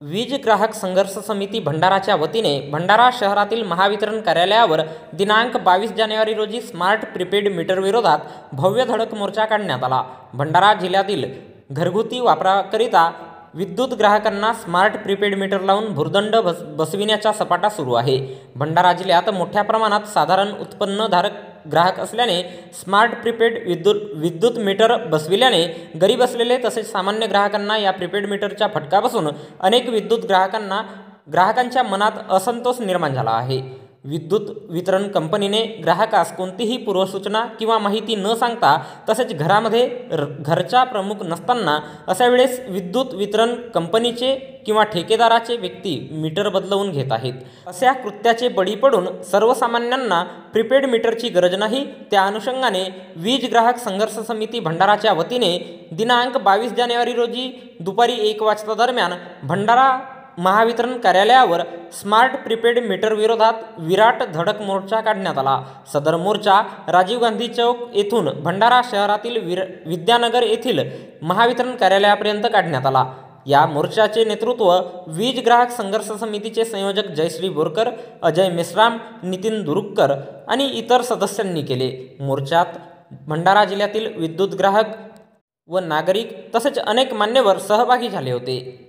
वीज ग्राहक संघर्ष समिती भंडाराच्या वतीने भंडारा शहरातील महावितरण कार्यालयावर दिनांक 22 जानेवारी रोजी स्मार्ट प्रीपेड मीटर विरोधात भव्य धडक मोर्चा काढण्यात आला। भंडारा जिल्ह्यातील घरगुती वापराकरिता विद्युत ग्राहकांना स्मार्ट प्रीपेड मीटर लावून भुर्दंड बसविण्याचा सपाटा सुरू आहे। भंडारा जिल्ह्यात मोठ्या प्रमाणात साधारण उत्पन्नधारक ग्राहक असल्याने स्मार्ट प्रीपेड विद्युत मीटर बसविल्याने गरीब असलेले तसेच सामान्य ग्राहकांना या प्रीपेड मीटरचा फटका बसून अनेक विद्युत ग्राहकांच्या मनात असंतोष निर्माण झाला आहे। विद्युत वितरण कंपनीने ग्राहकास कोणतीही पूर्वसूचना किंवा माहिती न सांगता तसेच घरामध्ये घरचा प्रमुख नसताना अशा वेळेस विद्युत वितरण कंपनीचे किंवा ठेकेदाराचे व्यक्ती मीटर बदलवून घेत आहेत। अशा कृत्याचे बळी पडून सर्वसामान्यांना प्रीपेड मीटरची गरज नाही। त्या अनुषंगाने वीज ग्राहक संघर्ष समिती भंडाराच्या वतीने दिनांक 22 जानेवारी रोजी दुपारी 1 वाजता दरम्यान भंडारा महावितरण कार्यालयावर स्मार्ट प्रीपेड मीटर विरोधात विराट धडक मोर्चा काढण्यात आला। सदर मोर्चा राजीव गांधी चौक येथून भंडारा शहरातील विद्यानगर येथील महावितरण कार्यालयापर्यंत काढण्यात आला। या मोर्चाचे नेतृत्व वीज ग्राहक संघर्ष समितीचे संयोजक जयश्री बोरकर, अजय मेश्राम, नितीन दुरुक्कर आणि इतर सदस्यांनी केले। मोर्चात भंडारा जिल्ह्यातील विद्युत ग्राहक व नागरिक तसेच अनेक मान्यवर सहभागी झाले होते।